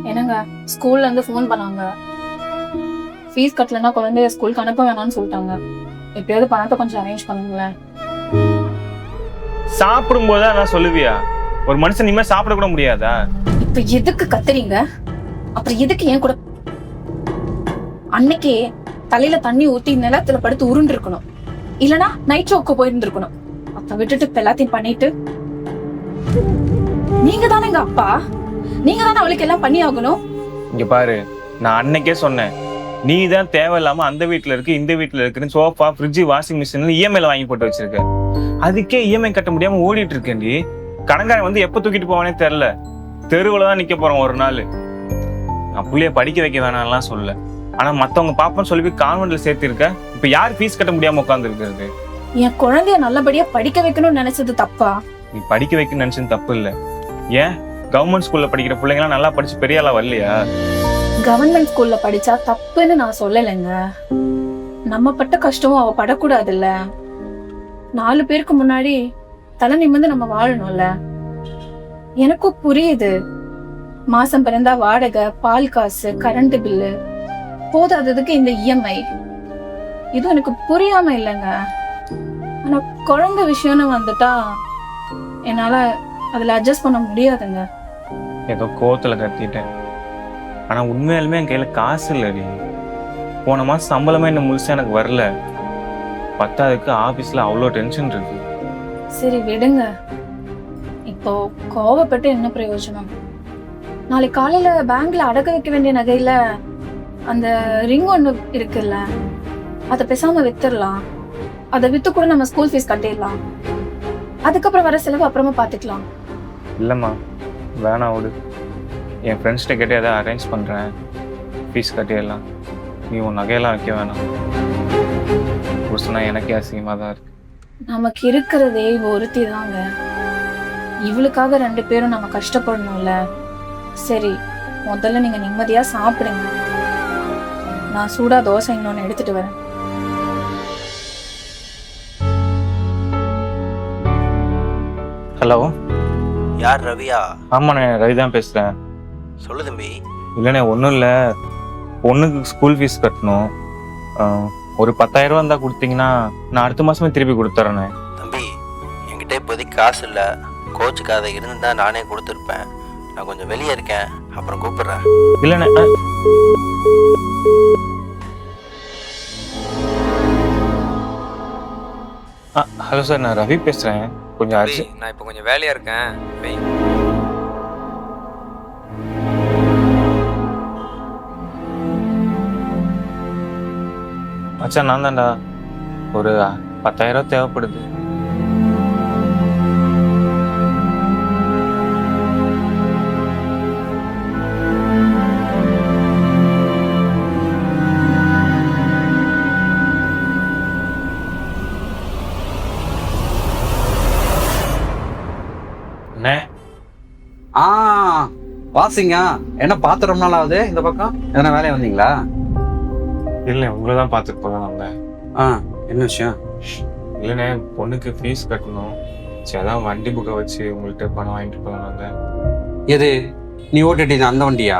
என்னங்க, ஸ்கூல்ல இருந்து ஃபோன் பண்ணாங்க. ஃபீஸ் கட்டலன்னா குழந்தைய ஸ்கூலுக்கு அனுப்ப வேணாம்னு சொல்லிட்டாங்க. எப்படியாவது பணத்தை கொஞ்சம் அரேஞ்ச் பண்ணுங்களேன். சாப்பிடும் போது அதான் சொல்லுவியா? ஒரு மனுஷன் இனிமே சாப்பிட கூட முடியாதா? இப்ப எதுக்கு கத்துறீங்க? அப்புறம் எதுக்கு ஏன் கூட அன்னைக்கே தலையில தண்ணி ஊத்தி நிலத்துல படுத்து உருண்டு இருக்கணும், இல்லனா நைட் ஷோக்கு போயிருந்திருக்கணும். அப்ப விட்டுட்டு இப்ப எல்லாத்தையும் பண்ணிட்டு நீங்க தானே எங்க அப்பா, நீங்க தானே அவளுக்கு எல்லாம் பண்ணி ஆகணும். இங்க பாரு, நான் அன்னைக்கே சொன்னேன், நீ தான் தேவையில்லாம அந்த வீட்டுல இருக்கு இந்த வீட்டுல இருக்குன்னு சோஃபா ஃப்ரிட்ஜ் வாஷிங் மிஷின் இஎம்ஐல வாங்கி போட்டு வச்சிருக்க. அதுக்கே இஎம்ஐ கட்ட முடியாம ஓடிட்டு இருக்கேன்டி. கடன்காரன் வந்து எப்ப தூக்கிட்டு போவானே தெரியல. தெருவுல தான் நிக்க போறோம் ஒரு நாள். நான் புள்ளைய படிக்க வைக்க வேணாம்லாம் சொல்ல, ஆனா மத்தவங்க பாப்பன்னு சொல்லி போய் கான்வென்ட்ல சேர்த்திருக்க. இப்ப யார் ஃபீஸ் கட்ட முடியாம உட்கார்ந்து இருக்கிறது? என் குழந்தைய நல்லபடியா படிக்க வைக்கணும்னு நினைச்சது தப்பா? நீ படிக்க வைக்கணும்னு நினைச்சது தப்பு இல்ல. ஏன் கவர்மெண்ட் ஸ்கூல்ல படிக்கிற பிள்ளைங்கலாம் நல்லா படிச்சு பெரிய ஆளா வரலையா? கவர்மெண்ட் ஸ்கூல்ல படிச்சா தப்புன்னு நான் சொல்லலைங்க. நம்ம பட்ட கஷ்டம் அவ படக்கூடாதுல்ல. 4 பேருக்கு முன்னாடி தலை நிமிர்ந்து நம்ம வாழணும்ல. எனக்கும் புரியுது, மாசம் பிறந்தா வாடகை, பால் காசு, கரண்ட் பில்லு, போதாததுக்கு இந்த இஎம்ஐ, இது எனக்கு புரியாம இல்லைங்க. ஆனா குழந்தை விஷயம்னு வந்துட்டா என்னால அதுல அட்ஜஸ்ட் பண்ண முடியாதுங்க. ஏதோ கோவத்துல கத்திட்டேன். ஆனா உண்மையாலுமே என் கையில காசு இல்லடி. போன மாசம் சம்பளமே இன்னும் முழுசா எனக்கு வரல. பத்தாவதுக்கு ஆபீஸ்ல அவ்வளோ டென்ஷன் இருக்கு. சரி விடுங்க, இப்போ கோவப்பட்டு என்ன பிரயோஜனம்? நாளைக்கு காலையில பேங்க்ல அடக்க வைக்க வேண்டிய நகையில அந்த ரிங் ஒண்ணு இருக்குல்ல, அதை பேசாம வித்துடலாம். அதை வித்து கூட நம்ம ஸ்கூல் ஃபீஸ் கட்டிடலாம். அதுக்கப்புறம் வர செலவு அப்புறமா பாத்துக்கலாம். இல்லம்மா, வேணாம் விடு. என் ஃப்ரெண்ட்ஸ்கிட்ட கேட்டு எதாவது அரேஞ்ச் பண்றேன், ஃபீஸ் கட்டிடலாம். நீ உன் நகையெல்லாம் வைக்க வேணாம். சொன்னா எனக்கே அசிங்கமா தான் இருக்கு. நமக்கு இருக்கிறதே ஒருத்தி தாங்க. இவளுக்காக 2 பேரும் நம்ம கஷ்டப்படணும்ல. சரி, முதல்ல நீங்க நிம்மதியா சாப்பிடுங்க. நான் சூடா தோசை இன்னொன்னு எடுத்துட்டு வரேன். ஹலோ, யார்? ரவியா? ஆமாண்ணே, ரவி தான் பேசுறேன். சொல்லு தம்பி. இல்லைண்ணே, ஒன்றும் இல்லை. பொண்ணுக்கு ஸ்கூல் ஃபீஸ் கட்டணும். ஒரு 10,000 ரூபா இருந்தால் கொடுத்தீங்கன்னா நான் அடுத்த மாதமே திருப்பி கொடுத்துட்றேண்ணே. தம்பி, என்கிட்ட இப்போதைக்கு காசு இல்லை. கோச்சுக்காத இருந்தா நானே கொடுத்துருப்பேன். நான் கொஞ்சம் வெளியே இருக்கேன், அப்புறம் கூப்பிடுறேன். இல்லைண்ணே. ஹலோ சார், நான் ரவி பேசுகிறேன். கொஞ்சம் அர்ஜென்ட். நான் இப்போ கொஞ்சம் வேலையாக இருக்கேன். மச்சான், நான் தான்டா. ஒரு 10,000 ரூபா தேவைப்படுது. அண்ணே. வாசிங்க. என்ன பார்த்து ரொம்ப நாள் ஆகுது இந்த பக்கம்? எதனா வேலையா வந்தீங்களா? இல்லை, உங்களை தான் பார்த்துட்டு போகலாம் வந்தேன். என்ன விஷயம்? இல்லைண்ணே, பொண்ணுக்கு ஃபீஸ் கட்டணும். சரி, அதான் வண்டி புக்கை வச்சு உங்கள்கிட்ட பணம் வாங்கிட்டு போகலாம் வந்தேன். எது நீ ஓட்டிட்டு அந்த வண்டியா?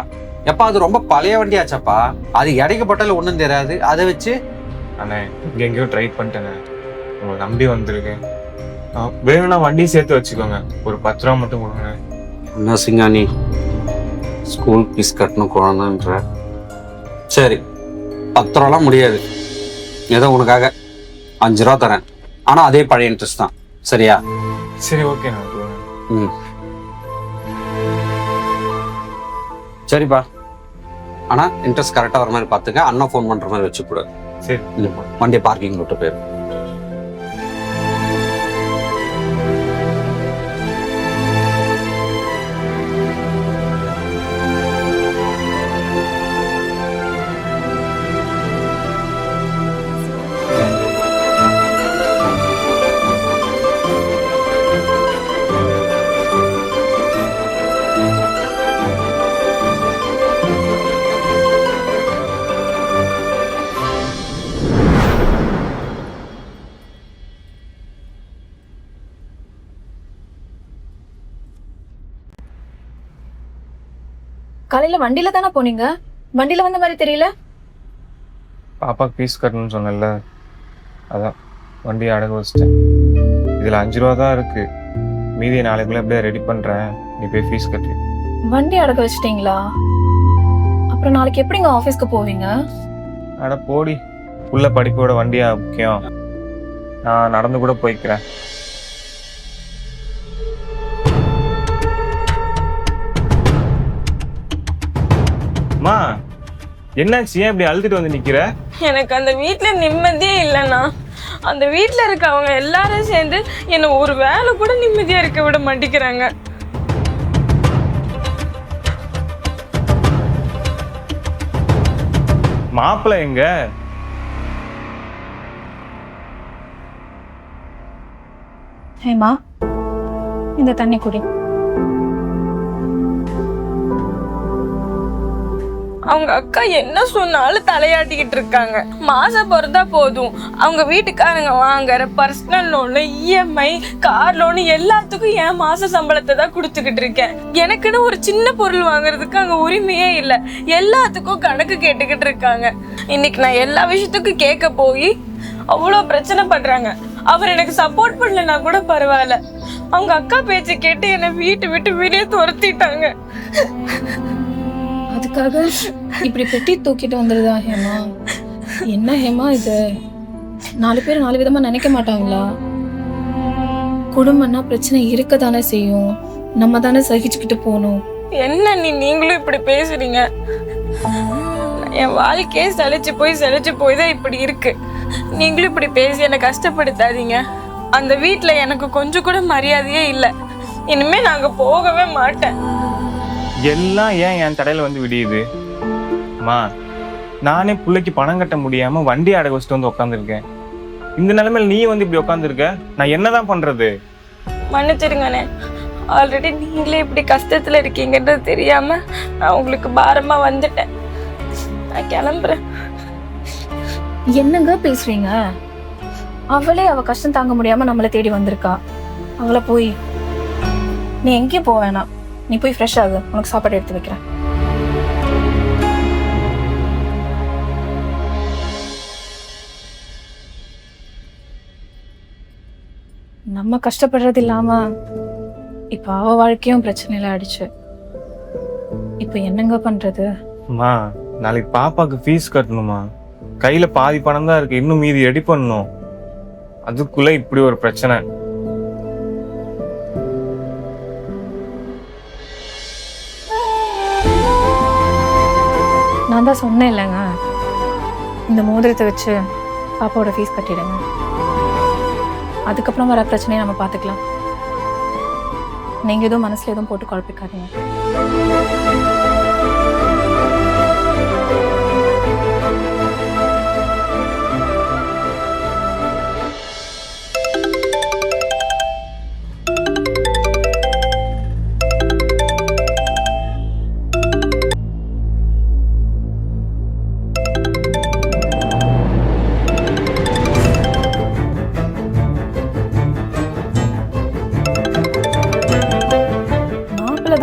எப்பா, அது ரொம்ப பழைய வண்டியாச்சப்பா. அது இடைக்கப்பட்டாலும் ஒன்றும் தெரியாது. அதை வச்சு அண்ணே, இங்கே எங்கேயோ ட்ரை பண்ணிட்டேண்ணே. உங்களை நம்பி வந்திருக்கேன். வேணும்னா வண்டி சேர்த்து வச்சுக்கோங்க. ஒரு 10 ரூபா மட்டும் கொடுங்க. என்ன சிங்கா நீ? ஸ்கூல் ஃபீஸ் கட்டணும் குழந்தைன்ற. சரி, 10 ரூபாலாம் முடியாது. ஏதோ உனக்காக 5 ரூபா தரேன். ஆனால் அதே பழைய இன்ட்ரெஸ்ட் தான். சரியா? சரி, ஓகே. நான் சரிப்பா. ஆனால் இன்ட்ரெஸ்ட் கரெக்டாக வர மாதிரி பார்த்துக்க. அண்ணா ஃபோன் பண்ணுற மாதிரி வச்சுக்கூடாது. சரி, வண்டியை பார்க்கிங் விட்டு போயிரு. காலையில வண்டியில தானே போனீங்க, வண்டியில வந்த மாதிரி தெரியல. பாப்பாக்கு ஃபீஸ் கட்டணும்னு சொன்னேன்ல, அதான் வண்டியை அடகு வச்சிட்டேன். இதில் 5 ரூபா தான் இருக்கு, மீதியை நாளைக்குள்ள அப்படியே ரெடி பண்ணுறேன், நீ போய் ஃபீஸ் கட்டு. வண்டி அடக்க வச்சிட்டீங்களா? அப்புறம் நாளைக்கு எப்படிங்க ஆபீஸ்க்கு போவீங்க? அட போடி, உள்ள படிப்போட வண்டியா முக்கியம், நான் நடந்து கூட போய்க்கிறேன். அம்மா என்னாச்சு, ஏன் இப்படி அழுதுட்டு வந்து நிக்கிற? எனக்கு அந்த வீட்ல நிம்மதியே இல்லைண்ணா. அந்த வீட்ல இருக்கவங்க எல்லாரும் சேர்ந்து என்னை ஒரு வேலை கூட நிம்மதியா இருக்க விட மாட்டேங்கிறாங்க. மாப்பிள்ளை எங்க? ஹேமா, இந்த தண்ணி குடி. அவங்க அக்கா என்ன சொன்னாலும் தலையாட்டிக்கிட்டு இருக்காங்க. மாசம் பிறந்தா போதும் அவங்க வீட்டுக்காரங்க வாங்குற personal loan, EMI, car loan எல்லாத்துக்கும் என் மாச சம்பளத்தை தான் கொடுத்துக்கிட்டு இருக்கேன். எனக்குன்னு ஒரு சின்ன பொருள் வாங்குறதுக்கு அங்க உரிமையே இல்லை. எல்லாத்துக்கும் கணக்கு கேட்டுக்கிட்டு இருக்காங்க. இன்னைக்கு நான் எல்லா விஷயத்துக்கும் கேட்க போய் அவ்வளோ பிரச்சனை பண்றாங்க. அவர் எனக்கு சப்போர்ட் பண்ணலன்னா கூட பரவாயில்ல, அவங்க அக்கா பேச்சு கேட்டு என்னை வீட்டு விட்டு வெளியே துரத்திட்டாங்க. அதுக்காக இப்படி பெட்டி தூக்கிட்டு வந்துருதா ஹேமா? என்ன ஹேமா இது? 4 பேர் 4 விதமா நினைக்க மாட்டாங்களா? குடும்பம்னா பிரச்சனை இருக்க தானே செய்யும், நம்ம தானே சகிச்சுக்கிட்டு போகணும். என்ன நீங்களும் இப்படி பேசுறீங்க? என் வாழ்க்கையே சலிச்சு போய் தான் இப்படி இருக்கு. நீங்களும் இப்படி பேசி என்னை கஷ்டப்படுத்தாதீங்க. அந்த வீட்டில் எனக்கு கொஞ்சம் கூட மரியாதையே இல்லை. இனிமே நாங்க போகவே மாட்டேன். எல்லாம் ஏன் என் தடையில வந்து விடியுது? அம்மா, நானே பிள்ளைக்கு பணம் கட்ட முடியாம வண்டி அடகு வச்சுட்டு வந்து உட்காந்துருக்கேன். இந்த நிலைமையில நீ வந்து இப்படி உட்காந்துருக்க, நான் என்னதான் பண்றது? மன்னிச்சிருங்கண்ணே. ஆல்ரெடி நீங்களே இப்படி கஷ்டத்துல இருக்கீங்கன்றது தெரியாம நான் உங்களுக்கு பாரமா வந்துட்டேன். நான் கிளம்புறேன். என்னங்க பேசுறீங்க? அவளே அவ கஷ்டம் தாங்க முடியாம நம்மளை தேடி வந்திருக்கா. அவளை போய் நீ எங்கேயும் போக வேணாம், நீ போய் ஃப்ரெஷ் ஆகு, உனக்கு சாப்பாடு எடுத்து வைக்கிறேன். நம்ம கஷ்டப்படுறது இல்லாம இப்ப அவ வாழ்க்கையும் பிரச்சனையில ஆயிடுச்சு. இப்ப என்னங்க பண்றது? அம்மா, நாளைக்கு பாப்பாக்கு ஃபீஸ் கட்டணுமா, கையில பாதி பணம் தான் இருக்கு, இன்னும் மீதி ரெடி பண்ணணும். அதுக்குள்ள இப்படி ஒரு பிரச்சனை. நான் தான் சொன்னேன் இல்லைங்க, இந்த மோதிரத்தை வச்சு பாப்பாவோட ஃபீஸ் கட்டிடுங்க, அதுக்கப்புறம் வர பிரச்சனையை நம்ம பார்த்துக்கலாம். நீங்க எதுவும் மனசுல எதுவும் போட்டு குழப்பிக்காதீங்க.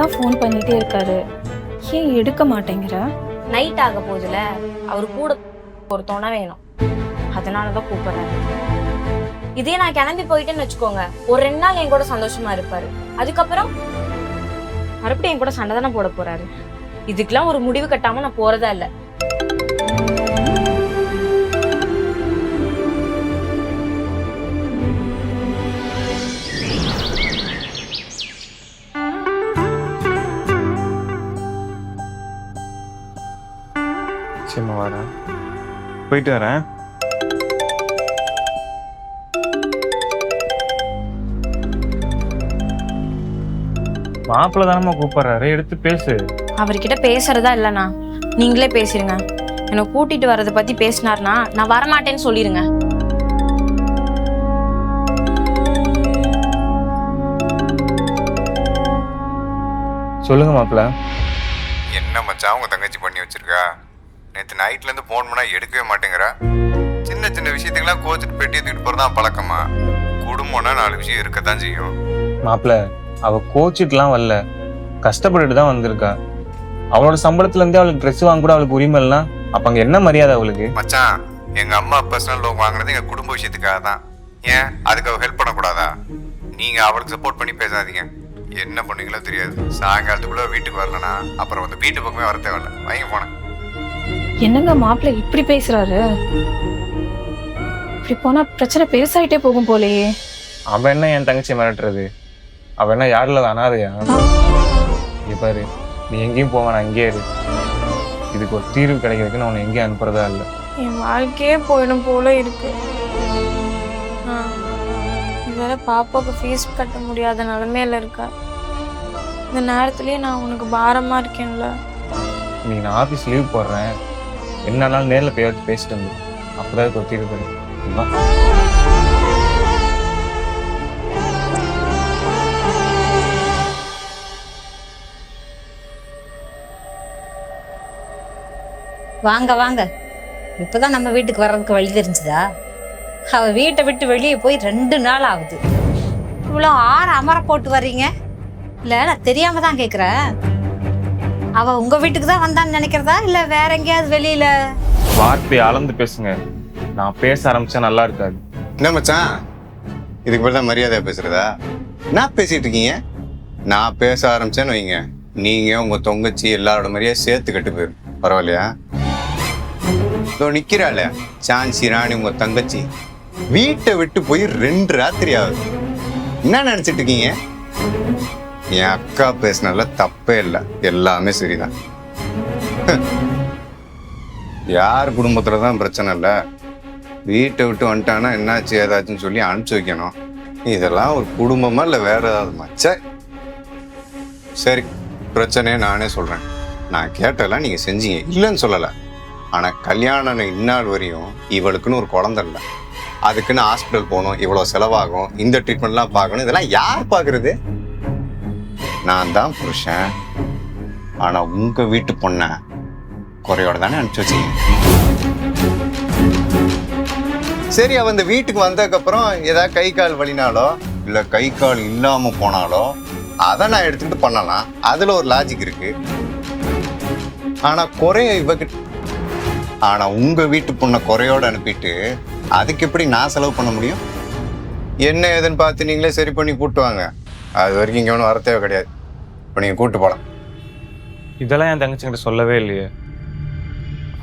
தான் ஃபோன் பண்ணிட்டே இருக்காரு, ஏன் எடுக்க மாட்டேங்கிற? நைட் ஆக போகுதுல, அவர் கூட ஒரு துணை வேணும், அதனாலதான் கூப்பிடுறாரு. இதே நான் கிளம்பி போயிட்டேன்னு வச்சுக்கோங்க, ஒரு 2 நாள் என் கூட சந்தோஷமா இருப்பாரு, அதுக்கப்புறம் மறுபடியும் என் கூட சண்டை தானே போட போறாரு. இதுக்கெல்லாம் ஒரு முடிவு கட்டாம நான் போறதா இல்ல. சரிம்மா, வரேன், போயிட்டு வரேன். மாப்பிள்ள தானம்மா கூப்பிடுறாரு, எடுத்து பேசு. அவர்கிட்ட பேசுறதா இல்லண்ணா, நீங்களே பேசிருங்க. என்னை கூட்டிட்டு வர்றதை பத்தி பேசினார்னா நான் வரமாட்டேன்னு சொல்லிருங்க. சொல்லுங்க மாப்பிள்ள. என்ன மச்சான் உங்க தங்கச்சி பண்ணி வச்சிருக்கா? நேற்று நைட்லேருந்து ஃபோன் பண்ணால் எடுக்கவே மாட்டேங்கிறா. சின்ன சின்ன விஷயத்துக்கெல்லாம் கோச்சிட்டு பெட்டி தூக்கிட்டு போகிறதான் பழக்கமா? குடும்பம்னா 4 விஷயம் இருக்கத்தான் செய்யும். மாப்பிள்ள, அவ கோச்சிட்டுலாம் வரல, கஷ்டப்பட்டுட்டு தான் வந்திருக்கா. அவளோட சம்பளத்துல இருந்தே அவளுக்கு ட்ரெஸ் வாங்க கூட அவளுக்கு உரிமை இல்லைன்னா அப்ப அங்க என்ன மரியாதை அவளுக்கு? மச்சான், எங்க அம்மா பர்சனல் லோன் வாங்குனது எங்க குடும்ப விஷயத்துக்காக தான். ஏன் அதுக்கு அவ ஹெல்ப் பண்ணக்கூடாதா? நீங்க அவளுக்கு சப்போர்ட் பண்ணி பேசாதீங்க. என்ன பண்ணுவீங்களோ தெரியாது. சாயங்காலத்துக்குள்ள வீட்டுக்கு வரலனா அப்புறம் வந்து வீட்டு பக்கமே வர தேவையில்ல. வாங்கி போனேன். என்னங்க மாப்பிள்ளை இப்படி பேசுறாரு? இப்படி போனா பிரச்சனை பெருசாயிட்டே போகும் போலயே. அவன் என்ன என் தங்கச்சி மிரட்டுறது? அவன் என்ன யாருல அனாதையா? இங்க பாரு, நீ எங்கேயும் போவ, நான் இங்கே இரு. இதுக்கு ஒரு தீர்வு கிடைக்கிறதுக்கு நான் உன்னை எங்கேயும் அனுப்புறதா இல்லை. என் வாழ்க்கையே போயிடும் போல இருக்கு. வேற பாப்பாவுக்கு ஃபீஸ் கட்ட முடியாத நிலைமையில இருக்கா. இந்த நேரத்துலயே நான் உனக்கு பாரமா இருக்கேன்ல. இன்னைக்கு நான் ஆஃபீஸ் லீவ் போடுறேன். என்னன்னாலும் நேரில் போய் பேசிட்டு வந்து அப்போதான் இதுக்கு ஒரு தீர்வு கிடைக்கும். வா. வாங்க வாங்க. இப்பதான் நம்ம வீட்டுக்கு வர்றதுக்கு வழி தெரிஞ்சுதா? அவ வீட்டை விட்டு வெளியே போய் 2 நாள் ஆகுது. இவ்வளோ அமர போட்டு வர்றீங்க? இல்லை, நான் தெரியாம தான் கேட்குறேன். அவ உங்க வீட்டுக்கு தான் வந்தான்னு நினைக்கிறதா இல்லை வேற எங்கேயாவது வெளியில? வார்த்தையை அளந்து பேசுங்க. நான் பேச ஆரம்பிச்சா நல்லா இருக்காது. என்ன மச்சான், இதுக்கு மேல தான் மரியாதையா பேசுறதா? நான் பேசிட்டு இருக்கீங்க. நான் பேச ஆரம்பிச்சேன்னு வைங்க, நீங்க உங்க தொங்கச்சி எல்லாரோட மாதிரியே சேர்த்து கட்டு போயிரும். பரவாயில்லையா? இதோ நிக்கிறாள் சான்சி ராணி, உங்க தங்கச்சி வீட்டை விட்டு போய் 2 ராத்திரி ஆகுது. என்ன நினைச்சிட்டு இருக்கீங்க? என் அக்கா பேசினால தப்பே இல்லை, எல்லாமே சரிதான். யார் குடும்பத்துல தான் பிரச்சனை இல்லை. வீட்டை விட்டு வந்துட்டானா என்னாச்சு ஏதாச்சுன்னு சொல்லி அனுப்பிச்சு வைக்கணும். இதெல்லாம் ஒரு குடும்பமா இல்லை வேற ஏதாவது மச்ச? சரி, பிரச்சனையே நானே சொல்றேன். நான் கேட்டெல்லாம் நீங்க செஞ்சீங்க, இல்லைன்னு சொல்லலை. ஆனா கல்யாணம் இந்நாள் வரையும் இவளுக்குன்னு ஒரு குழந்தை இல்லை. அதுக்குன்னு ஹாஸ்பிட்டல் போகணும், இவ்வளோ செலவாகும், இந்த ட்ரீட்மெண்ட்லாம் பார்க்கணும். இதெல்லாம் யார் பார்க்கறது? நான் தான் புருஷன். ஆனா உங்க வீட்டு பொண்ணை குறையோட தானே அனுப்பிச்சு வச்சீங்க. சரி, அவன் இந்த வீட்டுக்கு வந்ததுக்கப்புறம் ஏதாவது கை கால் வலினாலோ இல்லை கை கால் இல்லாம போனாலோ அதை நான் எடுத்துக்கிட்டு பண்ணலாம். அதுல ஒரு லாஜிக் இருக்கு. ஆனா குறைய இவகிட்ட, ஆனா உங்க வீட்டு பொண்ணை குறையோட அனுப்பிட்டு அதுக்கு எப்படி நான் செலவு பண்ண முடியும்? என்ன ஏதுன்னு பார்த்து நீங்களே சரி பண்ணி கூட்டு வாங்க. அது வரைக்கும் இங்கே ஒன்றும் வர தேவை கிடையாது. இப்போ நீங்கள் கூட்டு போகலாம். இதெல்லாம் என் தங்கச்சிங்கிட்ட சொல்லவே இல்லையே.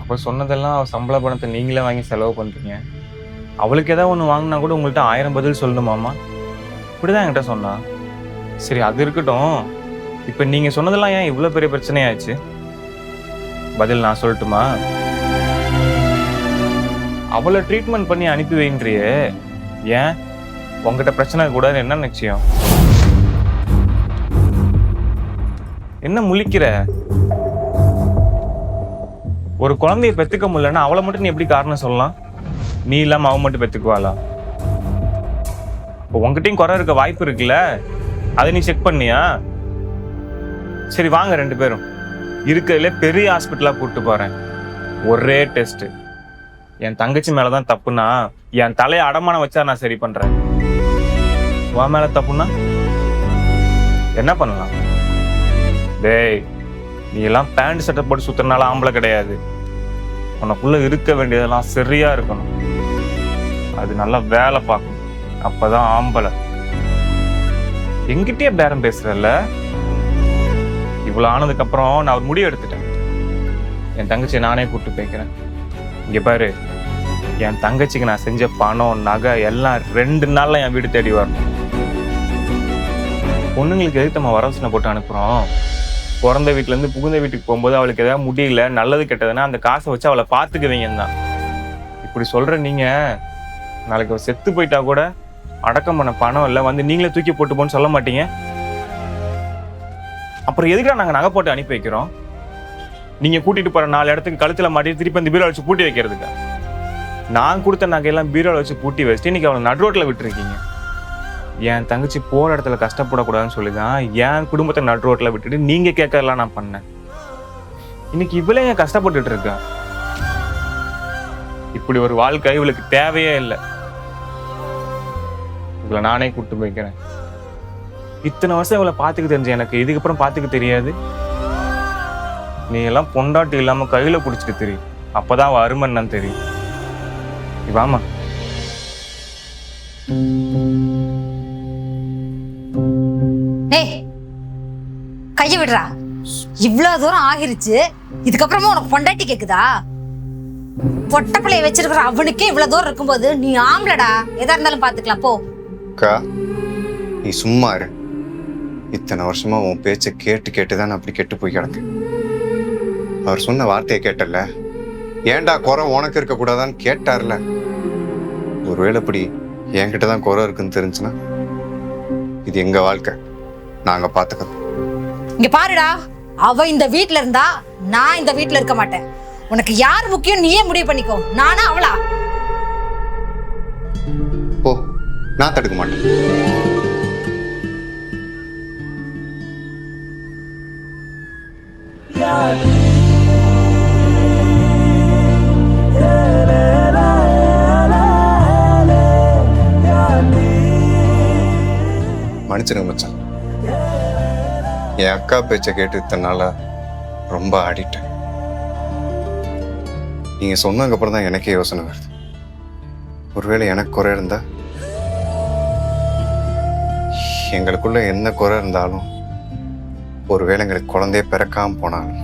அப்போ சொன்னதெல்லாம் அவள் சம்பள பணத்தை நீங்களே வாங்கி செலவு பண்ணுறீங்க. அவளுக்கு ஏதாவது ஒன்று வாங்கினா கூட உங்கள்கிட்ட 1000 பதில் சொல்லணுமாம்மா? இப்படிதான் என்கிட்ட சொன்னா. சரி, அது இருக்கட்டும். இப்போ நீங்கள் சொன்னதெல்லாம் ஏன் இவ்வளோ பெரிய பிரச்சனையாச்சு? பதில் நான் சொல்லட்டுமா? அவளை ட்ரீட்மெண்ட் பண்ணி அனுப்பி வைன்றியே, ஏன் உங்ககிட்ட பிரச்சனை கூட என்ன நிச்சயம்? என்ன முழிக்கிற? ஒரு குழந்தைய பெத்துக்க முடியலன்னா அவளை மட்டும் நீ எப்படி காரணம் சொல்லலாம்? நீ இல்லாம அவன் மட்டும் பெத்துக்குவாளா? இப்போ உங்ககிட்டயும் குறை இருக்க வாய்ப்பு இருக்குல்ல, அதை நீ செக் பண்ணியா? சரி வாங்க, 2 பேரும் இருக்கிறதுல பெரிய ஹாஸ்பிட்டலா கூப்பிட்டு போறேன். ஒரே டெஸ்ட். என் தங்கச்சி மேலதான் தப்புனா என் தலையை அடமானம் வச்சா நான் சரி பண்றேன். உன் மேல தப்புனா என்ன பண்ணலாம்? டேய், நீ எல்லாம் பேண்ட் சட்டை போட்டு சுத்துறதுனால ஆம்பளை கிடையாது. உனக்குள்ள இருக்க வேண்டியதெல்லாம் சரியா இருக்கணும். அது நல்லா வேலை பார்க்கணும், அப்பதான் ஆம்பளை. எங்கிட்டயே பேரம் பேசுறல்ல? இவ்வளவு ஆனதுக்கு அப்புறம் நான் ஒரு முடிவு எடுத்துட்டேன். என் தங்கச்சியை நானே கூப்பிட்டு போய்க்கிறேன். இங்க பாரு, என் தங்கச்சிக்கு நான் செஞ்ச பணம் நகை எல்லாம் 2 நாள்ல என் வீடு தேடி வரணும். பொண்ணுங்களுக்கு எதுக்கு நம்ம வரவசனை போட்டு அனுப்புறோம்? பிறந்த வீட்டுல இருந்து புகுந்த வீட்டுக்கு போகும்போது அவளுக்கு ஏதாவது முடியல, நல்லது கெட்டதுன்னா அந்த காசை வச்சு அவளை பார்த்துக்குவீங்கன்னு தான். இப்படி சொல்ற நீங்க நாளைக்கு அவள் செத்து போயிட்டா கூட அடக்கம் பண்ண பணம் இல்லை, வந்து நீங்களே தூக்கி போட்டு போன்னு சொல்ல மாட்டீங்க. அப்புறம் எதுக்குடா நாங்க நகை போட்டு அனுப்பி வைக்கிறோம்? நீங்க கூட்டிட்டு போற 4 இடத்துக்கு கழுத்துல மாட்டி திருப்பி அந்த பீரோல வச்சு பூட்டி வைக்கிறதுக்கு. நான் கொடுத்த நகையெல்லாம் பீரோல வச்சு பூட்டி வச்சுட்டு இன்னைக்கு அவளை நடுரோட்ல விட்டுருக்கீங்க. என் தங்கச்சி போற இடத்துல கஷ்டப்படக்கூடாதுன்னு சொல்லிதான் என் குடும்பத்தை நடுரோட்ல விட்டுட்டு நீங்க கேட்கறதெல்லாம் நான் பண்ணேன். இன்னைக்கு இவளே என் கஷ்டப்பட்டுட்டு இருக்கா. இப்படி ஒரு வாழ்க்கை இவளுக்கு தேவையே இல்லை. இவளை நானே கூப்பிட்டு போய்க்கிறேன். இத்தனை வருஷம் இவளை பார்த்துக்க தெரிஞ்ச எனக்கு இதுக்கப்புறம் பார்த்துக்க தெரியாது. நீ எல்லாம் பொண்டாட்டி இல்லாம கையில பிடிச்சிட்டு தெரியும், அப்பதான் அவ அருமை என்னன்னு தெரியும். நீ வாமா. டேய் கைய விடுறா. இவ்வளவு தூரம் ஆகிருச்சு, இதுக்கப்புறமா உனக்கு பொண்டாட்டி கேக்குதா? பொட்ட பிள்ளைய வச்சிருக்கிற அவனுக்கே இவ்வளவு தூரம் இருக்கும்போது நீ ஆம்பளடா, எதா இருந்தாலும் பாத்துக்கலாம் போ. அக்கா நீ சும்மா இரு. இத்தனை வருஷமா உன் பேச்சை கேட்டு கேட்டுதான் நான் அப்படி கெட்டு போய் கிடக்கேன். அவர் சொன்ன வார்த்தையை கேட்டல, ஏன்டா குறை உனக்கு இருக்க கூடாதான்னு கேட்டார்ல. ஒருவேளை இப்படி என்கிட்ட தான் குறை இருக்குன்னு தெரிஞ்சுன்னா இது எங்க வாழ்க்கை, நாங்க பாத்துக்கிறோம். இங்க பாருடா, அவ இந்த வீட்ல இருந்தா நான் இந்த வீட்ல இருக்க மாட்டேன். உனக்கு யார் முக்கியம் நீயே முடிவு பண்ணிக்கோ. நானா அவளா? போ, நான் தடுக்க மாட்டேன். மன்னிச்சிருங்க மச்சான், என் அக்கா பேச்சை கேட்டு இத்தனை நாளா ரொம்ப ஆடிட்டேன். நீங்க சொன்னதுக்கு அப்புறம் தான் எனக்கே யோசனை வருது. ஒருவேளை எனக்கு குறை இருந்தா, எங்களுக்குள்ள என்ன குறை இருந்தாலும், ஒருவேளை எங்களுக்கு குழந்தைய பிறக்காம போனாலும்,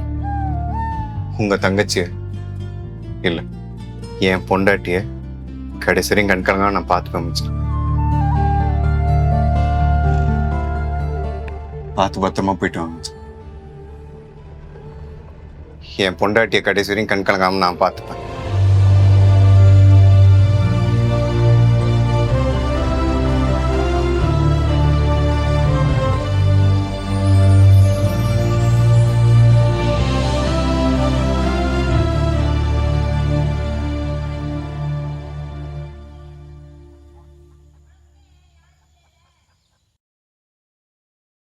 உங்க தங்கச்சிய இல்ல என் பொண்டாட்டிய கடைசியும் கண்கலங்க நான் பார்த்து காமிச்சேன். பார்த்து பத்திரமா போயிட்டு வாங்க. என் பொண்டாட்டிய கடைசி வரையும் கண் கலங்காம நான் பார்த்துப்பேன்.